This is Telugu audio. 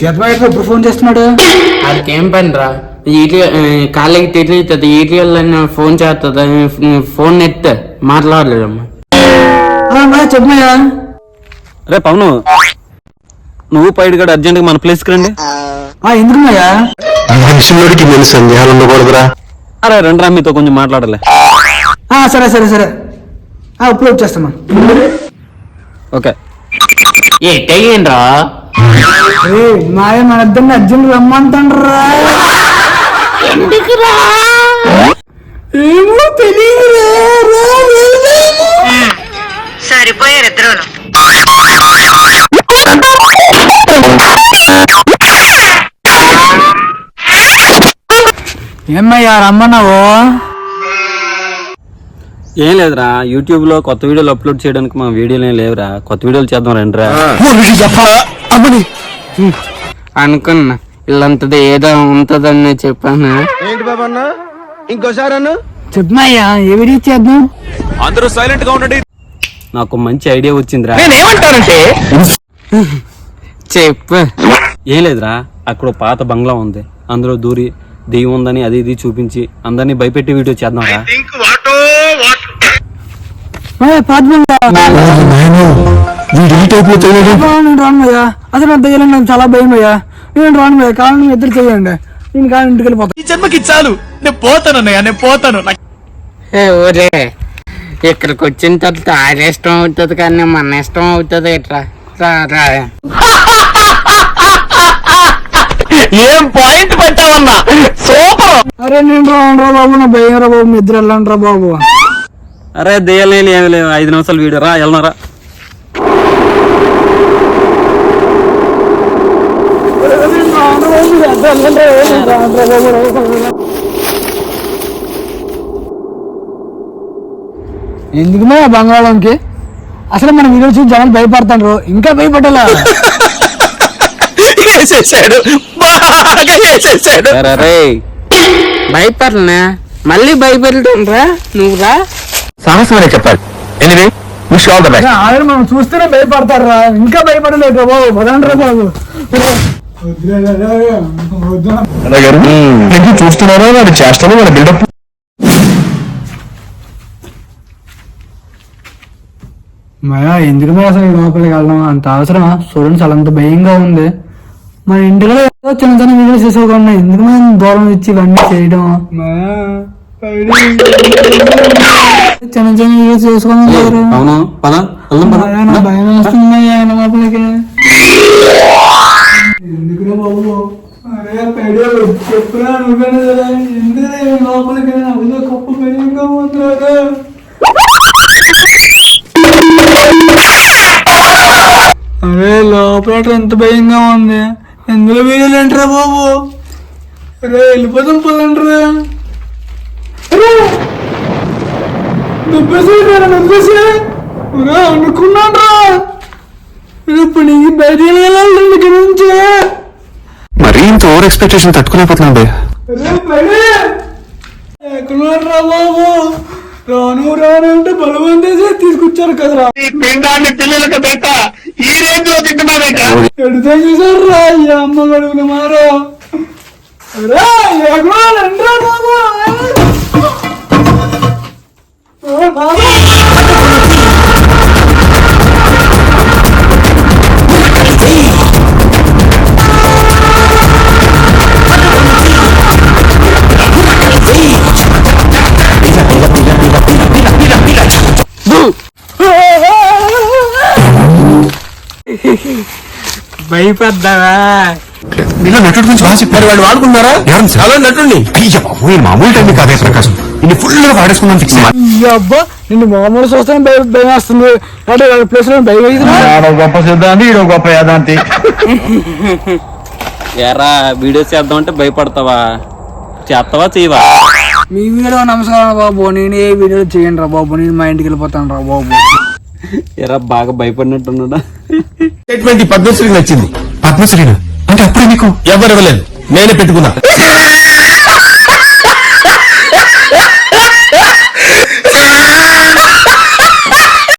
ఎప్పుడు ఫోన్ చేస్తున్నాడు? అదికేం పని రా, కాళ్ళకి తిరుగుతుంది, ఈటీఎల్ ఫోన్ చేస్తుంది, ఫోన్ ఎత్తే మాట్లాడలేదమ్మా. చెప్పమయ్యా. రే పవను, నువ్వు పైడి గడ అర్జెంట్ గా మన ప్లేస్ కి రండి. ఎందుకున్నాయా? మనుషుల్లోకి నేను సందేహాలు ఉండకూడదురా. అరే రండి, మీతో కొంచెం మాట్లాడలే. సరే సరే సరే, ఇప్పుడు వచ్చేస్తామా. ఓకే. ఎట్టయ్యిండ్రా? మాయ మన ఇద్దరిని అర్జెంట్ రమ్మంటాండ్రా. ఎందుకురా? ఏమో తెలియదురా. సరిపోయారు ఇద్దరు. ఏమయ్యా రమ్మన్నావు? ఏం లేదురా, యూట్యూబ్ లో కొత్త వీడియోలు అప్లోడ్ చేయడానికి మా వీడియోలు ఏం లేవురా, కొత్త వీడియోలు చేద్దాం రండిరా. అనుకున్నా ఇల్లంతది ఏదో ఉంటదని చెప్పాను. ఏంటి బాబన్న, ఇంకోసారి అన్న చెప్పమయ్యా, ఏ వీడియో చేద్దాం? అందరూ సైలెంట్ గా ఉండండి. నాకు మంచి ఐడియా వచ్చిందిరా. నేనేమంటానంటే చెప్పు. ఏం లేదురా, అక్కడ పాత బంగ్లా ఉంది, అందులో దూరి దెయ్యం ఉందని అది ఇది చూపించి అందరినీ భయపెట్టి వీడియో చేద్దాం రా. రానుయ్యా, అసలు నా దగ్గర నాకు చాలా భయం అయ్యా. నేను రానుయ్యా, కారణం ఇద్దరు చేయండి, నేను కాదు ఇంటికి వెళ్ళిపోతాను. ఈ జన్మకి చాలు, నేను పోతానన్నయ్య, నేను పోతాను. ఒరే, ఇక్కడికి వచ్చిన తర్వాత ఆయన ఇష్టం అవుతుంది కానీ మన ఇష్టం అవుతుంది ఎట్రా? రా. ఏం పాయింట్ పెట్టావన్నా, సూపర్. అరే నేను రాను బాబు, నా భయం రా బాబు, నిద్ర వెళ్ళండి రా బాబు. అరే దెయ్యాలు ఏమి లేవు, 5 నిమిషాలు వీడియో రా, వెళ్ళనరా. ఎందుకు మా బంగాళంకి అసలు మన వీడియో చూసి జనాలు భయపడతారు, ఇంకా భయపడాలా? భయపడలే, మళ్ళీ భయపడరా నువ్వు రా. సాహసమనే చెప్పాలి. Anyway, wish all the best. Already మనం చూస్తేనే భయపడతారా, ఇంకా భయపడలేదు రా బాబు, పదండి రా బాబు. చూస్తున్నారా వాడు చేస్తాను, వాడు బిల్డప్. మయా ఎందుకు అసలు లోపలికి వెళ్ళడం అంత అవసరమా? చూడండి చాలా అంత భయంగా ఉంది. మన ఇంటిలో ఏదో చిన్న చిన్న వీడియోస్ చేసుకోకుండా ఎందుకు మనం దూరం ఇచ్చి ఇవన్నీ చేయడం? చిన్న చిన్న వీడియోస్ చేసుకోవాలి. అవును, పద భయం వేస్తున్నాయా లోపలికి? ఎందుకురా బాబు, అరే చెప్పురా నువ్వేనా కదా, ఎందుకు లోపలికి అదిలో గొప్ప భయంగా పోతున్నారా? అరే లోపల ఎంత భయంగా ఉంది, ఎందులో వీడియోలు ఏంటరా బాబు? రే వెళ్ళిపోతాం పదండ్రా. అనుకున్నాడ్రా, ఇప్పుడు నీకు బయటికి వెళ్ళాలి గురించి. మరీ ఇంత ఓవర్ ఎక్స్పెక్టేషన్ తట్టుకోలేకపోతున్నాడు. ఎక్కడున్నారా బాబు? రాను అంటే బలవంతేసి తీసుకొచ్చారు కదరా. పిల్లలకు పెట్ట ఈ రేంజ్ లో తింటున్నావేంటా? ఎడుతా చూసారా ఈ అమ్మ గడుగులు మారా. ఎక్కడా బాబు? భయపడ్డావా? మీలో నటుడు గురించి బాగా చెప్పారు. వాడు వాడుకున్నారా? చాలా నటుండి. మామూలు టైం కాదే ప్రకాశం, ఇది ఫుల్ గా వాడేసుకున్నాను ఫిక్స్. అబ్బా నిన్ను మామూలు చూస్తాను భయం వేస్తుంది అంటే ప్లేస్ లో భయం వేస్తుంది. గొప్ప సిద్ధాంతి, ఈడో గొప్ప యాదాంతి. ఎరా వీడియోస్ చేద్దాం అంటే భయపడతావా? చేస్తావా చేయవా? మీ వీడియో నమస్కారం బాబు, నేను ఏ వీడియో చేయండి రా బాబు, నేను మా ఇంటికి వెళ్ళిపోతాను రా బాబు. ఎరా బాగా భయపడినట్టున్నాడా? స్టేట్మెంట్ పద్మశ్రీ నచ్చింది. పద్మశ్రీ అంటే అప్పుడే నీకు ఎవరు ఇవ్వలేదు, నేనే పెట్టుకున్నా.